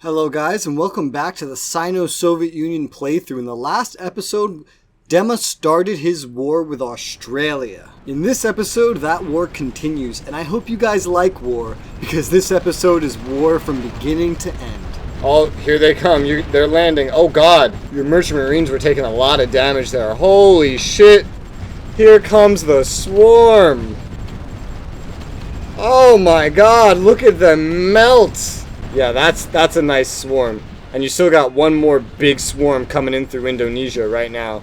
Hello guys, and welcome back to the Sino-Soviet Union playthrough. In the last episode, Dema started his war with Australia. In this episode, that war continues, and I hope you guys like war, because this episode is war from beginning to end. Oh, here they come. They're landing. Oh god, your merchant marines were taking a lot of damage there. Holy shit. Here comes the swarm. Oh my god, look at them melt. Yeah, that's a nice swarm. And you still got one more big swarm coming in through Indonesia right now.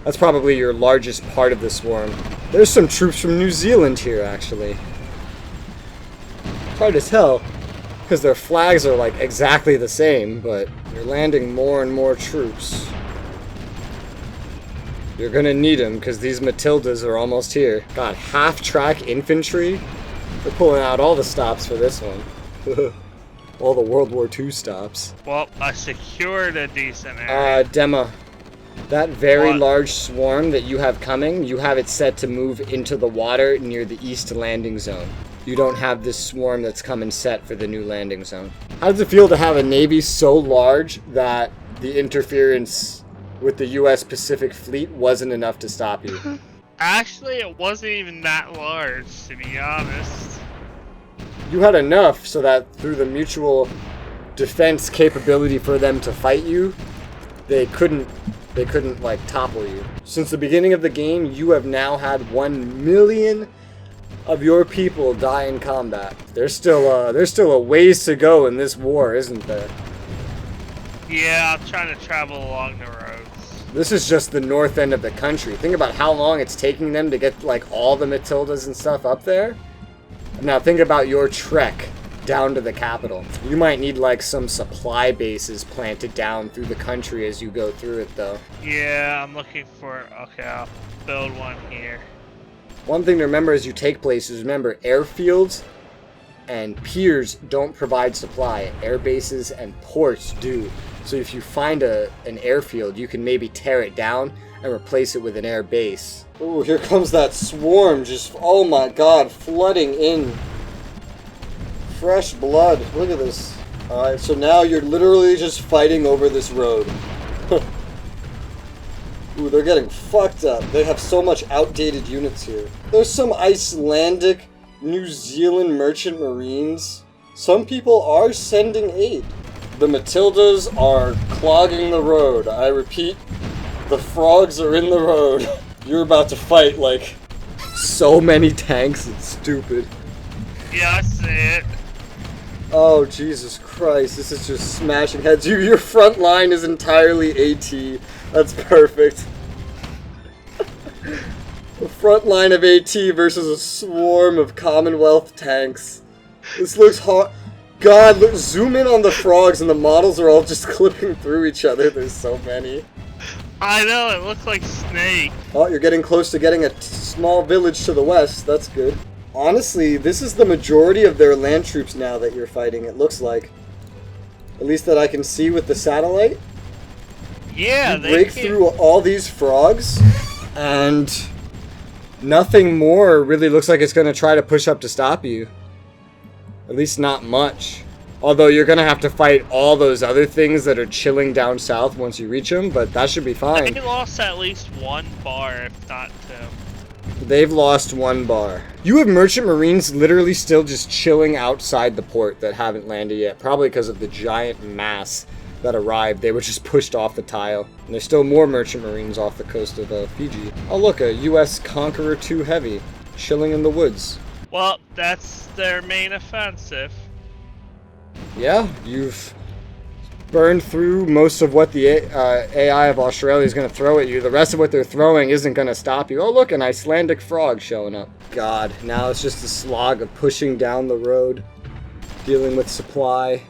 That's probably your largest part of the swarm. There's some troops from New Zealand here, actually. It's hard to tell, because their flags are like exactly the same, but you're landing more and more troops. You're gonna need them, because these Matildas are almost here. Got half-track infantry. They're pulling out all the stops for this one. All the World War II stops. Well, I secured a decent area. Dema, that very large swarm that you have coming, you have it set to move into the water near the east landing zone. You don't have this swarm that's coming set for the new landing zone. How does it feel to have a navy so large that the interference with the U.S. Pacific Fleet wasn't enough to stop you? Actually, it wasn't even that large, to be honest. You had enough so that through the mutual defense capability for them to fight you, they couldn't like topple you. Since the beginning of the game, you have now had 1 million of your people die in combat. There's still a ways to go in this war, isn't there? Yeah, I'm trying to travel along the roads. This is just the north end of the country. Think about how long it's taking them to get like all the Matildas and stuff up there. Now think about your trek down to the capital. You might need like some supply bases planted down through the country as you go through it though. Yeah, I'm looking for... Okay, I'll build one here. One thing to remember as you take places, remember airfields and piers don't provide supply. Air bases and ports do. So if you find an airfield, you can maybe tear it down and replace it with an air base. Ooh, here comes that swarm just, oh my god, flooding in. Fresh blood. Look at this. Alright, so now you're literally just fighting over this road. Ooh, they're getting fucked up. They have so much outdated units here. There's some Icelandic, New Zealand merchant marines. Some people are sending aid. The Matildas are clogging the road. I repeat, the frogs are in the road. You're about to fight like so many tanks, it's stupid. Yeah, I see it. Oh, Jesus Christ, this is just smashing heads. Your front line is entirely AT. That's perfect. A front line of AT versus a swarm of Commonwealth tanks. This looks hard. God, look, zoom in on the frogs and the models are all just clipping through each other. There's so many. I know, it looks like Snake. Oh, you're getting close to getting a small village to the west. That's good. Honestly, this is the majority of their land troops now that you're fighting, it looks like. At least that I can see with the satellite. Yeah, you break through all these frogs, and nothing more really looks like it's going to try to push up to stop you. At least not much. Although you're going to have to fight all those other things that are chilling down south once you reach them, but that should be fine. They lost at least 1 bar, if not 2. They've lost 1 bar. You have merchant marines literally still just chilling outside the port that haven't landed yet, probably because of the giant mass that arrived. They were just pushed off the tile. And there's still more merchant marines off the coast of Fiji. Oh look, a US Conqueror 2 Heavy, chilling in the woods. Well, that's their main offensive. Yeah, you've burned through most of what the AI of Australia is going to throw at you. The rest of what they're throwing isn't going to stop you. Oh, look, an Icelandic frog showing up. God, now it's just a slog of pushing down the road, dealing with supply.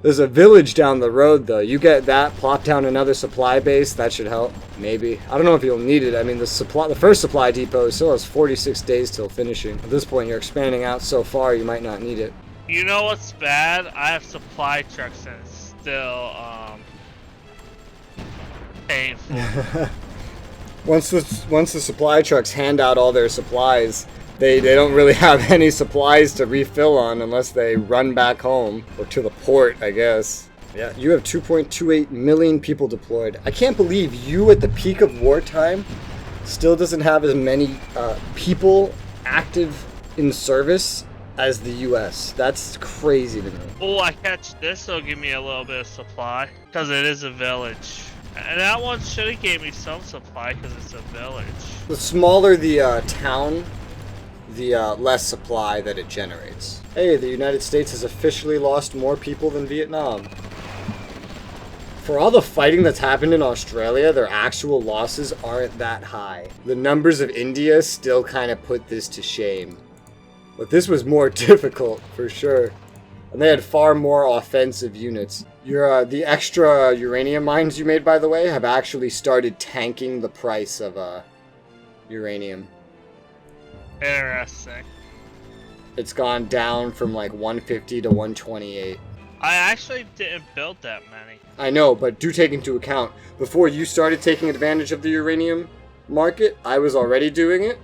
There's a village down the road, though. You get that, plop down another supply base, that should help. Maybe. I don't know if you'll need it. I mean, the first supply depot still has 46 days till finishing. At this point, you're expanding out so far, you might not need it. You know what's bad? I have supply trucks and it's still, painful. Once the supply trucks hand out all their supplies, they don't really have any supplies to refill on unless they run back home or to the port, I guess. Yeah, you have 2.28 million people deployed. I can't believe you at the peak of wartime still doesn't have as many people active in service as the US. That's crazy to me. Oh, I catch this, it'll give me a little bit of supply. Because it is a village. And that one should have gave me some supply because it's a village. The smaller the town, the less supply that it generates. Hey, the United States has officially lost more people than Vietnam. For all the fighting that's happened in Australia, their actual losses aren't that high. The numbers of India still kind of put this to shame. But this was more difficult, for sure. And they had far more offensive units. The extra uranium mines you made, by the way, have actually started tanking the price of uranium. Interesting. It's gone down from like 150 to 128. I actually didn't build that many. I know, but do take into account, before you started taking advantage of the uranium market, I was already doing it.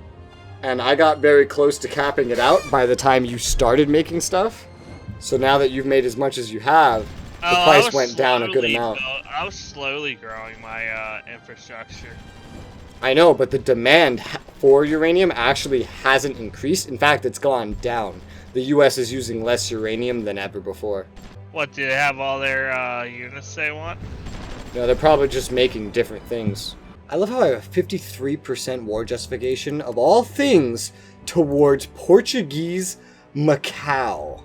And I got very close to capping it out by the time you started making stuff. So now that you've made as much as you have, the price went down a good amount. I was slowly growing my infrastructure. I know, but the demand for uranium actually hasn't increased. In fact, it's gone down. The US is using less uranium than ever before. What, do they have all their units they want? No, they're probably just making different things. I love how I have a 53% war justification of all things towards Portuguese Macau.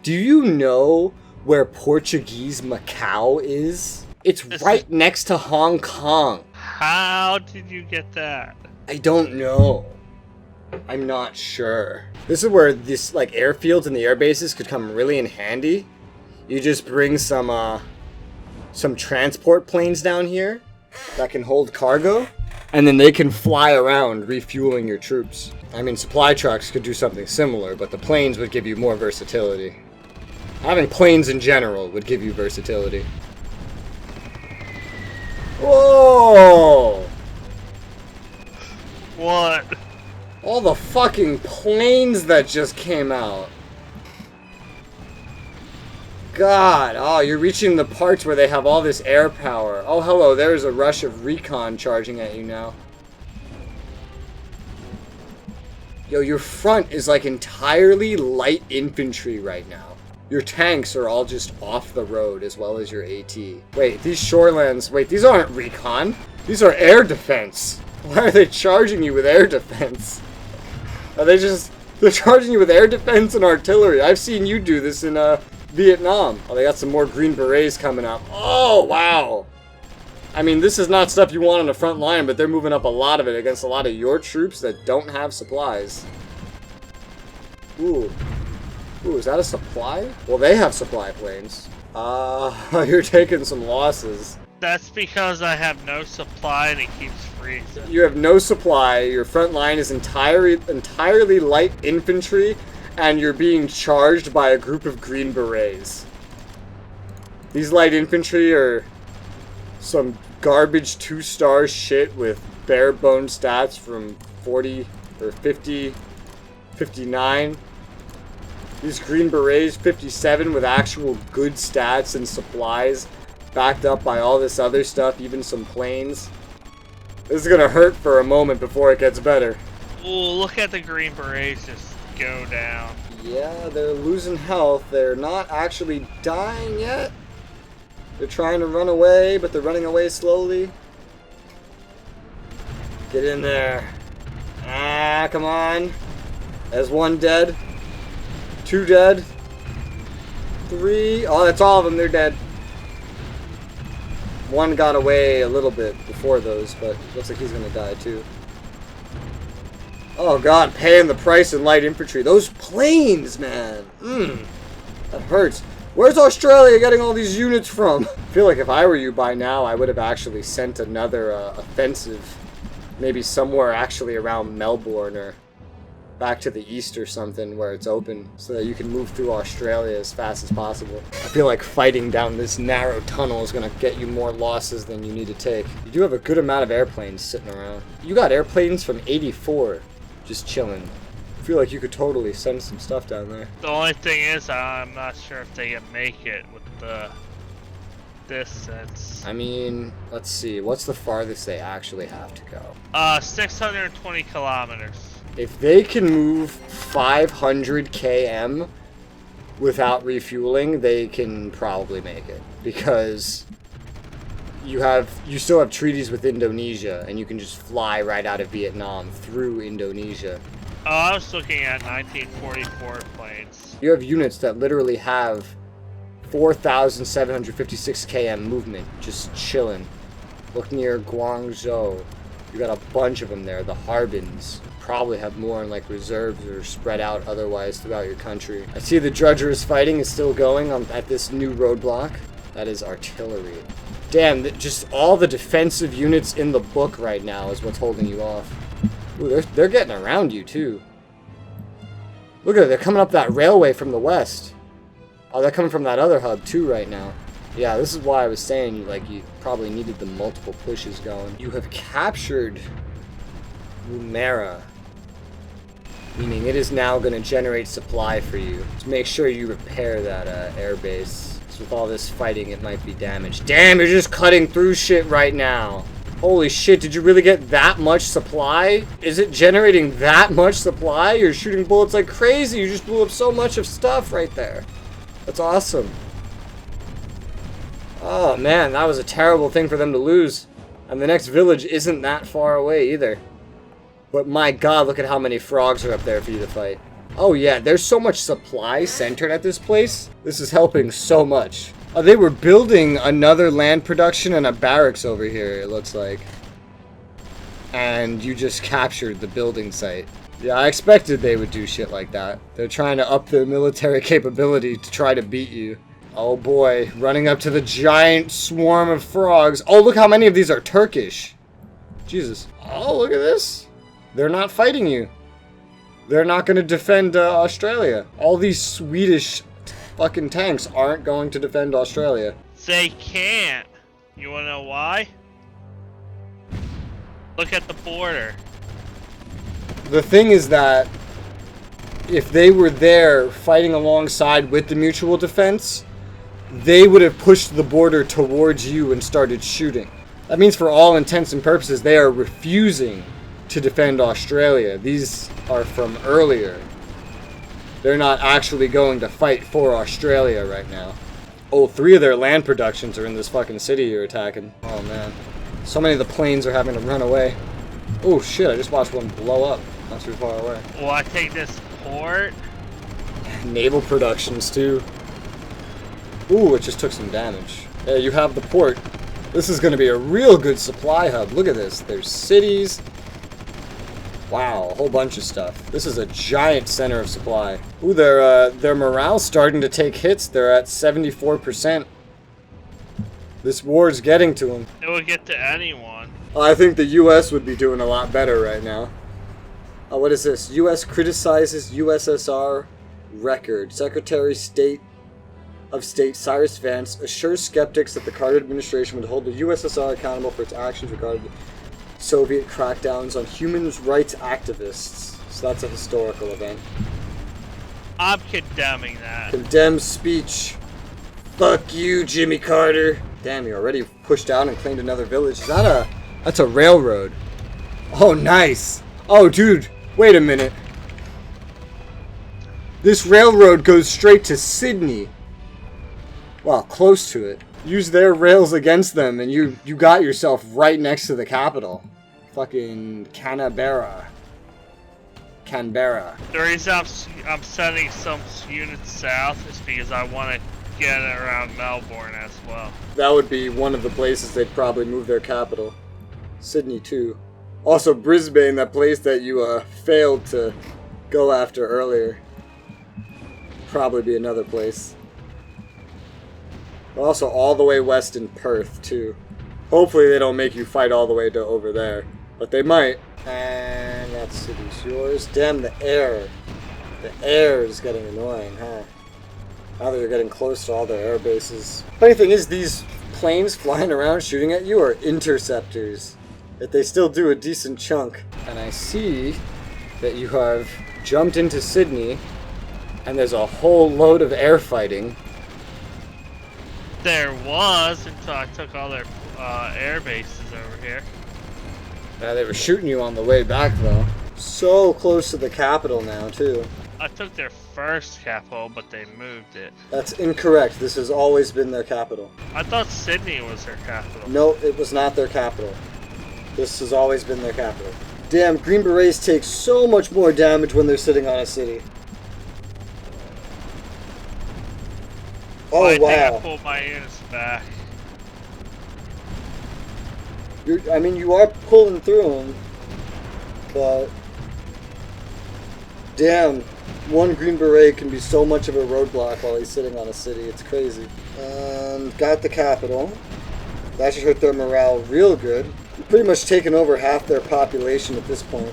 Do you know where Portuguese Macau is? It's right next to Hong Kong. How did you get that? I don't know. I'm not sure. This is where this like airfields and the air bases could come really in handy. You just bring some transport planes down here that can hold cargo, and then they can fly around refueling your troops. I mean, supply trucks could do something similar, but the planes would give you more versatility. Having planes in general would give you versatility. Whoa! What? All the fucking planes that just came out. God, oh, you're reaching the parts where they have all this air power. Oh, hello, there's a rush of recon charging at you now. Yo, your front is like entirely light infantry right now. Your tanks are all just off the road as well as your AT. Wait, these shorelands, wait, these aren't recon. These are air defense. Why are they charging you with air defense? They're charging you with air defense and artillery. I've seen you do this in, Vietnam. Oh, they got some more Green Berets coming up. Oh, wow. I mean, this is not stuff you want on the front line, but they're moving up a lot of it against a lot of your troops that don't have supplies. Ooh. Ooh, is that a supply? Well, they have supply planes. You're taking some losses. That's because I have no supply and it keeps freezing. You have no supply, your front line is entirely light infantry, and you're being charged by a group of Green Berets. These light infantry are some garbage 2-star shit with bare bone stats from 40 or 50, 59. These Green Berets, 57 with actual good stats and supplies, backed up by all this other stuff, even some planes. This is gonna hurt for a moment before it gets better. Oh, look at the Green Berets just go down. Yeah, they're losing health. They're not actually dying yet. They're trying to run away, but they're running away slowly. Get in there. Ah, come on. There's one dead. 2 dead. 3. Oh, that's all of them. They're dead. 1 got away a little bit before those, but looks like he's gonna die too. Oh god, paying the price in light infantry. Those planes, man. That hurts. Where's Australia getting all these units from? I feel like if I were you by now, I would have actually sent another offensive. Maybe somewhere actually around Melbourne or back to the east or something where it's open so that you can move through Australia as fast as possible. I feel like fighting down this narrow tunnel is going to get you more losses than you need to take. You do have a good amount of airplanes sitting around. You got airplanes from 84 just chilling. I feel like you could totally send some stuff down there. The only thing is, I'm not sure if they can make it with the distance. I mean, let's see. What's the farthest they actually have to go? 620 kilometers. If they can move 500 km without refueling, they can probably make it. Because you still have treaties with Indonesia, and you can just fly right out of Vietnam through Indonesia. Oh, I was looking at 1944 planes. You have units that literally have 4,756 km movement, just chilling. Look near Guangzhou. You got a bunch of them there. The Harbins probably have more in like reserves or spread out otherwise throughout your country. I see the Drudger's fighting is still going at this new roadblock. That is artillery. Damn, just all the defensive units in the book right now is what's holding you off. Ooh, they're getting around you too. Look at it, they're coming up that railway from the west. Oh, they're coming from that other hub too right now. Yeah, this is why I was saying you probably needed the multiple pushes going. You have captured Konglomerat, meaning it is now going to generate supply for you. So make sure you repair that airbase. With all this fighting, it might be damaged. Damn, you're just cutting through shit right now. Holy shit, did you really get that much supply? Is it generating that much supply? You're shooting bullets like crazy. You just blew up so much of stuff right there. That's awesome. Oh man, that was a terrible thing for them to lose. And the next village isn't that far away either. But my god, look at how many frogs are up there for you to fight. Oh yeah, there's so much supply centered at this place. This is helping so much. Oh, they were building another land production and a barracks over here, it looks like. And you just captured the building site. Yeah, I expected they would do shit like that. They're trying to up their military capability to try to beat you. Oh boy, running up to the giant swarm of frogs. Oh, look how many of these are Turkish. Jesus. Oh, look at this. They're not fighting you. They're not going to defend Australia. All these Swedish fucking tanks aren't going to defend Australia. They can't. You wanna know why? Look at the border. The thing is that if they were there fighting alongside with the mutual defense, they would have pushed the border towards you and started shooting. That means for all intents and purposes, they are refusing to defend Australia. These are from earlier. They're not actually going to fight for Australia right now. Oh, 3 of their land productions are in this fucking city you're attacking. Oh man. So many of the planes are having to run away. Oh shit, I just watched one blow up. Not too far away. Well, I take this port. Naval productions too. Ooh, it just took some damage. Yeah, you have the port. This is going to be a real good supply hub. Look at this. There's cities. Wow, a whole bunch of stuff. This is a giant center of supply. Ooh, their morale's starting to take hits. They're at 74%. This war's getting to them. It will get to anyone. I think the U.S. would be doing a lot better right now. What is this? U.S. criticizes USSR record. Secretary of State Cyrus Vance assures skeptics that the Carter administration would hold the USSR accountable for its actions regarding Soviet crackdowns on human rights activists. So that's a historical event. I'm condemning that. Condemn speech. Fuck you, Jimmy Carter. Damn, you already pushed out and claimed another village. Is that that's a railroad. Oh, nice. Oh, dude, wait a minute. This railroad goes straight to Sydney. Well, close to it. Use their rails against them, and you got yourself right next to the capital. Fucking Canberra. The reason I'm sending some units south is because I want to get around Melbourne as well. That would be one of the places they'd probably move their capital. Sydney, too. Also, Brisbane, that place that you failed to go after earlier. Probably be another place. Also, all the way west in Perth, too. Hopefully they don't make you fight all the way to over there. But they might. And that city's yours. Damn, the air. The air is getting annoying, huh? Now that you're getting close to all their air bases. Funny thing is, these planes flying around shooting at you are interceptors. Yet they still do a decent chunk. And I see that you have jumped into Sydney, and there's a whole load of air fighting. There was until I took all their air bases over here. Yeah, they were shooting you on the way back, though. So close to the capital now, too. I took their first capital, but they moved it. That's incorrect. This has always been their capital. I thought Sydney was their capital. No, it was not their capital. This has always been their capital. Damn, Green Berets take so much more damage when they're sitting on a city. Oh, I think wow. I pulled my units back. I mean, you are pulling through them, but... Damn, one Green Beret can be so much of a roadblock while he's sitting on a city. It's crazy. Got the capital. That should hurt their morale real good. We've pretty much taken over half their population at this point.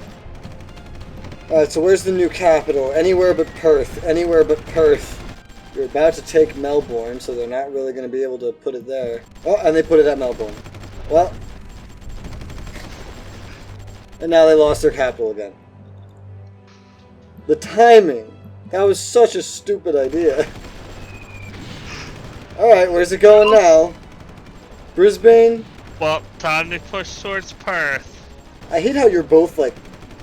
Alright, so where's the new capital? Anywhere but Perth. Anywhere but Perth. You're about to take Melbourne, so they're not really going to be able to put it there. Oh, and they put it at Melbourne. Well. And now they lost their capital again. The timing. That was such a stupid idea. Alright, where's it going now? Brisbane? Well, time to push towards Perth. I hate how you're both, like,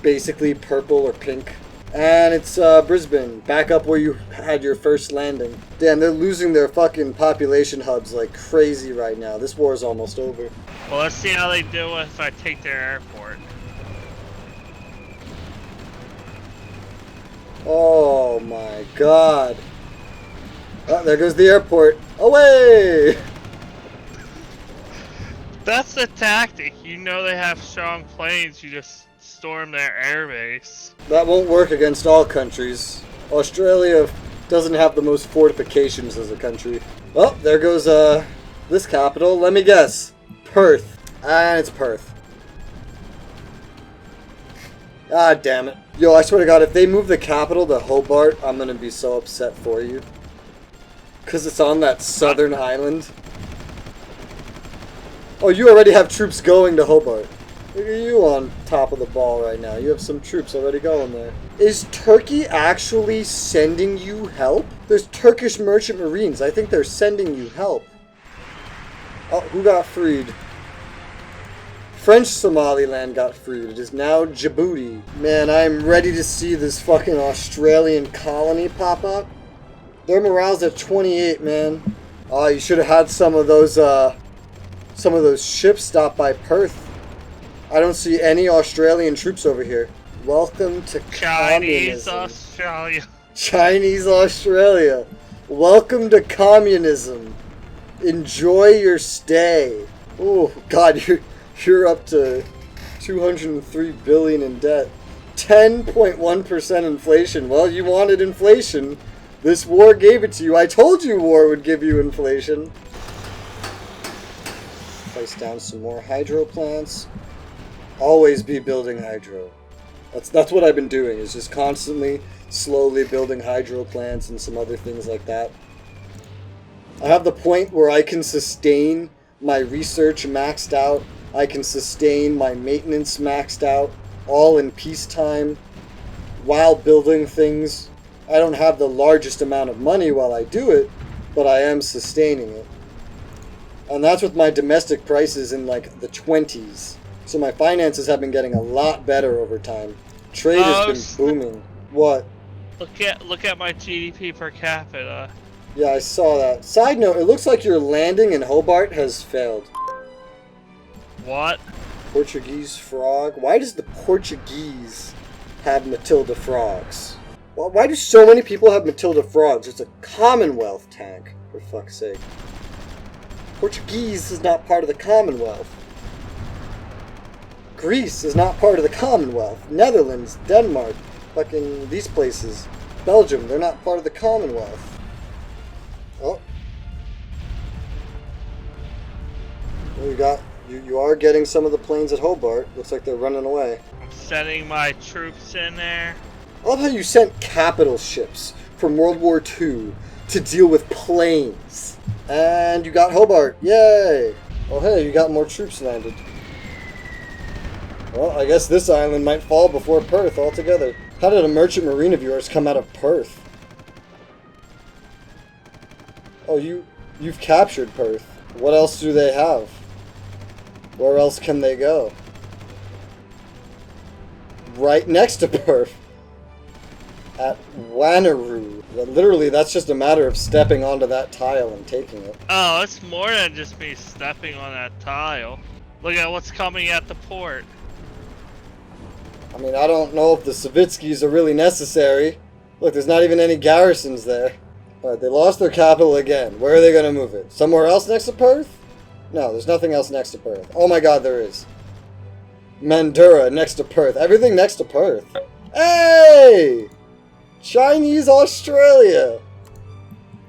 basically purple or pink. And it's Brisbane, back up where you had your first landing. Damn, they're losing their fucking population hubs like crazy right now. This war is almost over. Well, let's see how they do if I take their airport. Oh my god. Oh, there goes the airport. Away! That's the tactic. You know they have strong planes, you just storm their airbase. That won't work against all countries. Australia doesn't have the most fortifications as a country. Oh, there goes this capital. Let me guess. Perth. And it's Perth. Ah, damn it. Yo, I swear to God, if they move the capital to Hobart, I'm gonna be so upset for you. Because it's on that southern island. Oh, you already have troops going to Hobart. Look at you on top of the ball right now. You have some troops already going there. Is Turkey actually sending you help? There's Turkish merchant marines. I think they're sending you help. Oh, who got freed? French Somaliland got freed. It is now Djibouti. Man, I'm ready to see this fucking Australian colony pop up. Their morale's at 28, man. Oh, you should have had some of those ships stop by Perth. I don't see any Australian troops over here. Welcome to Chinese communism. Australia. Chinese Australia. Welcome to communism. Enjoy your stay. Oh God, you're up to 203 billion in debt. 10.1% inflation. Well, you wanted inflation. This war gave it to you. I told you war would give you inflation. Place down some more hydro plants. Always be building hydro. That's what I've been doing, is just constantly, slowly building hydro plants and some other things like that. I have the point where I can sustain my research maxed out, I can sustain my maintenance maxed out, all in peacetime, while building things. I don't have the largest amount of money while I do it, but I am sustaining it. And that's with my domestic prices in like the 20s. So my finances have been getting a lot better over time. Trade has been booming. What? Look at my GDP per capita. Yeah, I saw that. Side note, it looks like your landing in Hobart has failed. What? Portuguese frog? Why does the Portuguese have Matilda frogs? Why do so many people have Matilda frogs? It's a Commonwealth tank, for fuck's sake. Portuguese is not part of the Commonwealth. Greece is not part of the Commonwealth. Netherlands, Denmark, fucking these places. Belgium, they're not part of the Commonwealth. Oh. Well, you are getting some of the planes at Hobart. Looks like they're running away. I'm sending my troops in there. I love how you sent capital ships from World War II to deal with planes. And you got Hobart. Yay! Oh hey, you got more troops landed. Well, I guess this island might fall before Perth altogether. How did a merchant marine of yours come out of Perth? Oh, you You've captured Perth. What else do they have? Where else can they go? Right next to Perth. At Wanneroo. Literally, that's just a matter of stepping onto that tile and taking it. Oh, it's more than just me stepping on that tile. Look at what's coming at the port. I mean, I don't know if the Savitskis are really necessary. Look, there's not even any garrisons there. Alright, they lost their capital again. Where are they going to move it? Somewhere else next to Perth? No, there's nothing else next to Perth. Oh my god, there is. Mandurah next to Perth. Everything next to Perth. Hey! Chinese Australia!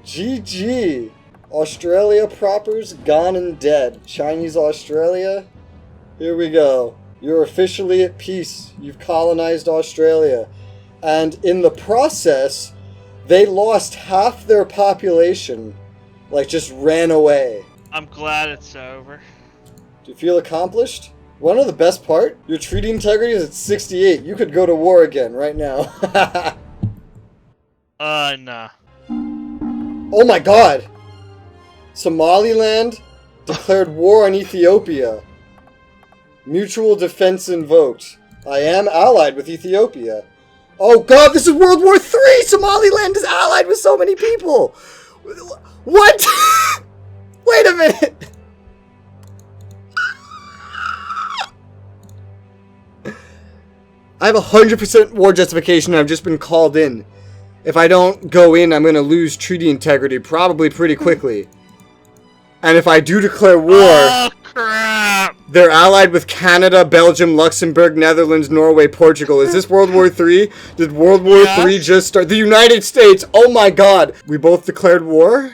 GG. Australia proper's gone and dead. Chinese Australia? Here we go. You're officially at peace. You've colonized Australia. And in the process, they lost half their population. Like, just ran away. I'm glad it's over. Do you feel accomplished? One of the best part? Your treaty integrity is at 68. You could go to war again right now. Nah. Oh my god! Somaliland declared war on Ethiopia. Mutual defense invoked. I am allied with Ethiopia. Oh god, this is World War III! Somaliland is allied with so many people! What? Wait a minute! I have 100% war justification and I've just been called in. If I don't go in, I'm going to lose treaty integrity probably pretty quickly. And if I do declare war... Oh, crap! They're allied with Canada, Belgium, Luxembourg, Netherlands, Norway, Portugal. Is this World War III? Did World War III just start? The United States! Oh my god! We both declared war?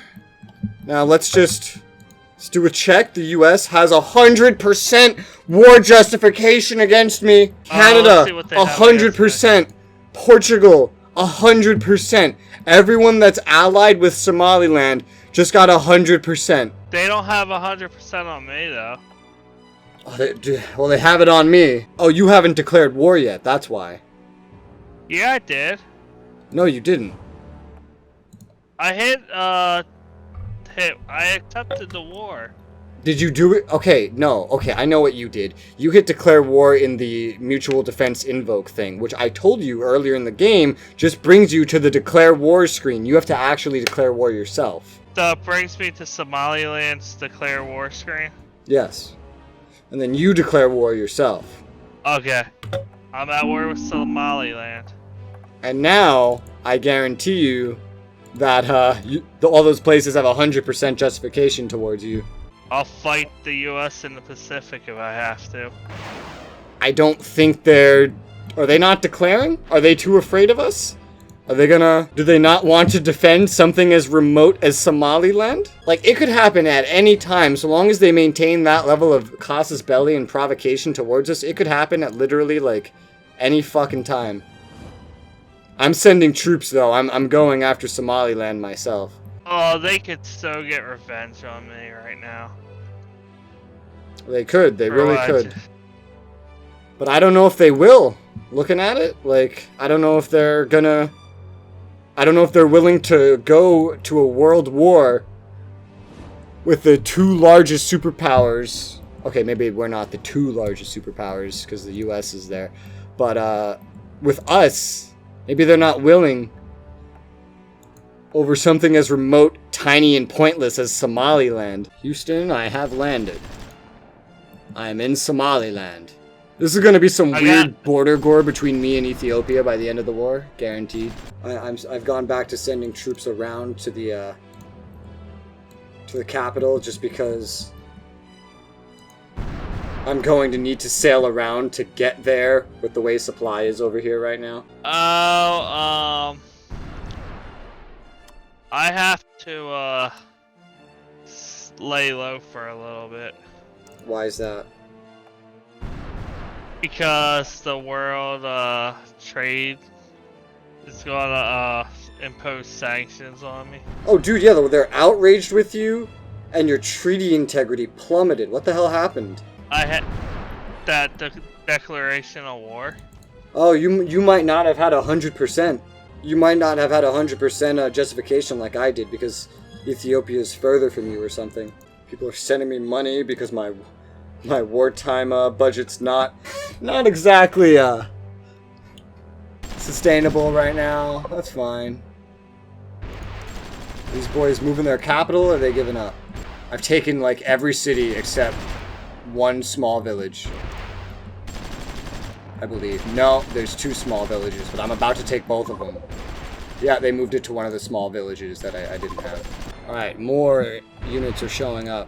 Now let's do a check. The US has 100% war justification against me. Canada, 100%. Portugal, 100%. Everyone that's allied with Somaliland just got 100%. They don't have 100% on me, though. Well, they have it on me. Oh, you haven't declared war yet. That's why. Yeah, I did. No, you didn't. I I accepted the war. Did you do it? Okay, no. Okay, I know what you did. You hit declare war in the mutual defense invoke thing, which I told you earlier in the game just brings you to the declare war screen. You have to actually declare war yourself. So it brings me to Somaliland's declare war screen? Yes. And then you declare war yourself. Okay. I'm at war with Somaliland. And now, I guarantee you that all those places have 100% justification towards you. I'll fight the US in the Pacific if I have to. I don't think they're... Are they not declaring? Are they too afraid of us? Are they gonna... Do they not want to defend something as remote as Somaliland? Like, it could happen at any time, so long as they maintain that level of casus belli and provocation towards us, it could happen at literally, like, any fucking time. I'm sending troops, though. I'm going after Somaliland myself. Oh, they could so get revenge on me right now. They could. They really could. But I don't know if they will. Looking at it, like, I don't know if they're gonna... I don't know if they're willing to go to a world war with the two largest superpowers. Okay, maybe we're not the two largest superpowers because the US is there. But with us, maybe they're not willing over something as remote, tiny, and pointless as Somaliland. Houston, I have landed. I am in Somaliland. This is going to be some weird border gore between me and Ethiopia by the end of the war, guaranteed. I've gone back to sending troops around to the capital just because I'm going to need to sail around to get there with the way supply is over here right now. Oh, I have to lay low for a little bit. Why is that? Because the world trade is gonna impose sanctions on me. Oh, dude, yeah, they're outraged with you, and your treaty integrity plummeted. What the hell happened? I had that declaration of war. Oh, you might not have had 100%. You might not have had 100% justification like I did, because Ethiopia is further from you or something. People are sending me money because my wartime budget's not exactly sustainable right now. That's fine. These boys moving their capital, or are they giving up? I've taken like every city except one small village, I believe. No, there's 2 small villages, but I'm about to take both of them. Yeah, they moved it to one of the small villages that I didn't have. Alright, more units are showing up.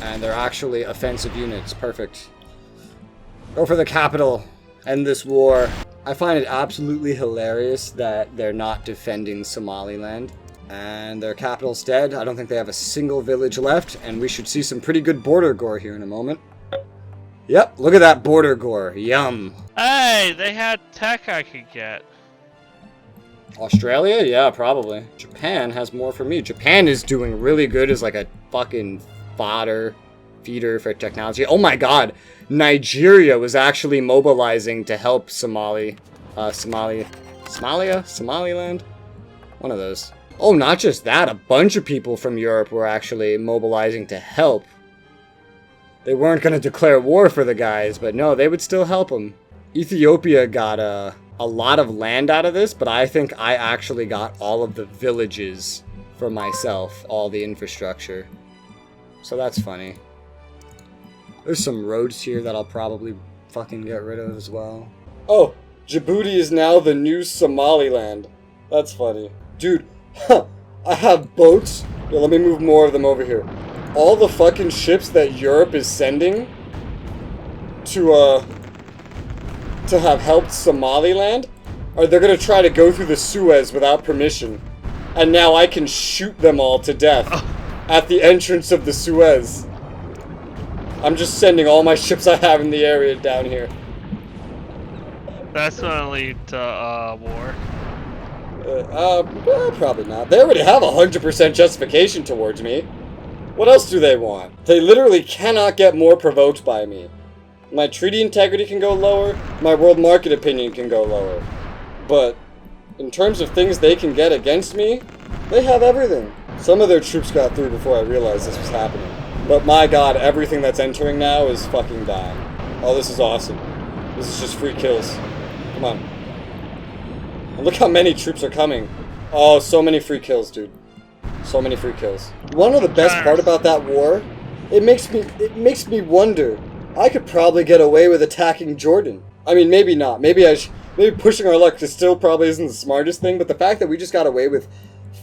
And they're actually offensive units. Perfect. Go for the capital. End this war. I find it absolutely hilarious that they're not defending Somaliland. And their capital's dead. I don't think they have a single village left. And we should see some pretty good border gore here in a moment. Yep, look at that border gore. Yum. Hey, they had tech I could get. Australia? Yeah, probably. Japan has more for me. Japan is doing really good as like a fucking feeder for technology. Oh my god. Nigeria was actually mobilizing to help Somaliland? One of those. Oh, not just that. A bunch of people from Europe were actually mobilizing to help. They weren't going to declare war for the guys, but no, they would still help them. Ethiopia got a lot of land out of this, but I think I actually got all of the villages for myself, all the infrastructure. So that's funny. There's some roads here that I'll probably fucking get rid of as well. Oh, Djibouti is now the new Somaliland. That's funny. Dude, I have boats. Yeah, let me move more of them over here. All the fucking ships that Europe is sending to have helped Somaliland, they're gonna try to go through the Suez without permission. And now I can shoot them all to death at the entrance of the Suez. I'm just sending all my ships I have in the area down here. That's gonna lead to war. Probably not. They already have 100% justification towards me. What else do they want? They literally cannot get more provoked by me. My treaty integrity can go lower, my world market opinion can go lower. But in terms of things they can get against me, they have everything. Some of their troops got through before I realized this was happening. But my god, everything that's entering now is fucking dying. Oh, this is awesome. This is just free kills. Come on. And look how many troops are coming. Oh, so many free kills, dude. So many free kills. One of the best part about that war, it makes me wonder. I could probably get away with attacking Jordan. I mean, maybe not. Maybe pushing our luck still probably isn't the smartest thing, but the fact that we just got away with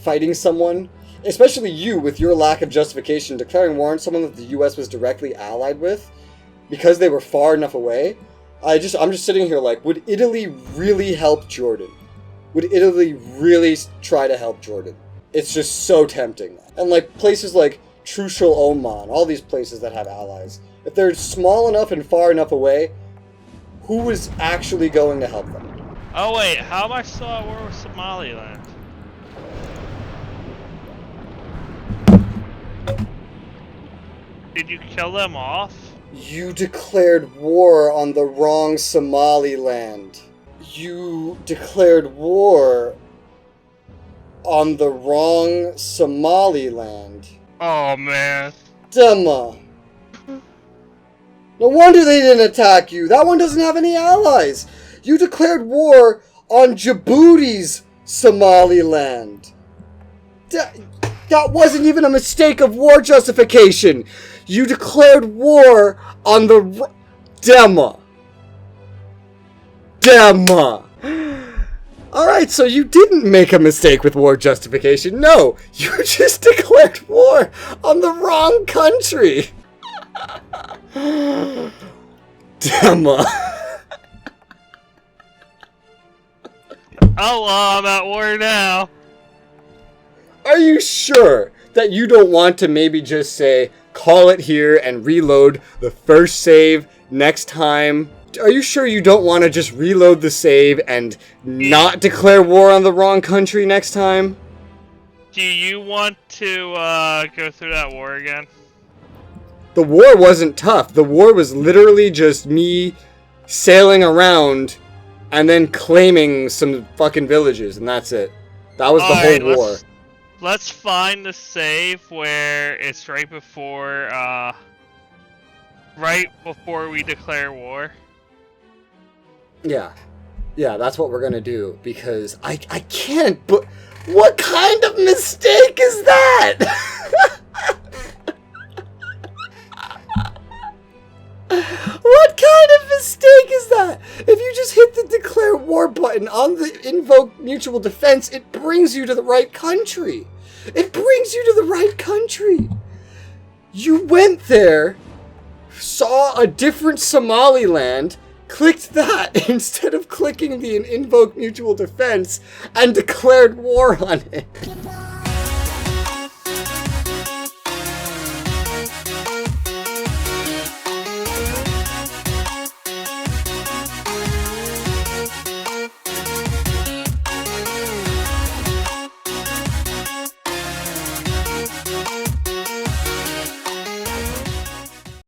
fighting someone, especially you with your lack of justification, declaring war on someone that the US was directly allied with, because they were far enough away, I'm just sitting here like, would Italy really help Jordan? Would Italy really try to help Jordan? It's just so tempting. And like places like Trucial Oman, all these places that have allies, if they're small enough and far enough away, who is actually going to help them? Oh wait, how am I still at war with Somaliland? Did you kill them off? You declared war on the wrong Somaliland. You declared war on the wrong Somaliland. Oh man. Dema. No wonder they didn't attack you. That one doesn't have any allies. You declared war on Djibouti's Somaliland. That wasn't even a mistake of war justification. You declared war on the... Dema. Alright, so you didn't make a mistake with war justification. No, you just declared war on the wrong country. Dema. Oh, well, I'm at war now. Are you sure that you don't want to maybe just say, call it here and reload the first save next time? Are you sure you don't want to just reload the save and not declare war on the wrong country next time? Do you want to go through that war again? The war wasn't tough. The war was literally just me sailing around and then claiming some fucking villages, and that's it. That was the whole war. Let's find the save where it's right before we declare war. Yeah. Yeah, that's what we're gonna do, because I can't, but what kind of mistake is that? What kind of mistake is that? If you just hit the declare war button on the invoke mutual defense, it brings you to the right country. It brings you to the right country. You went there, saw a different Somaliland, clicked that instead of clicking the invoke mutual defense, and declared war on it.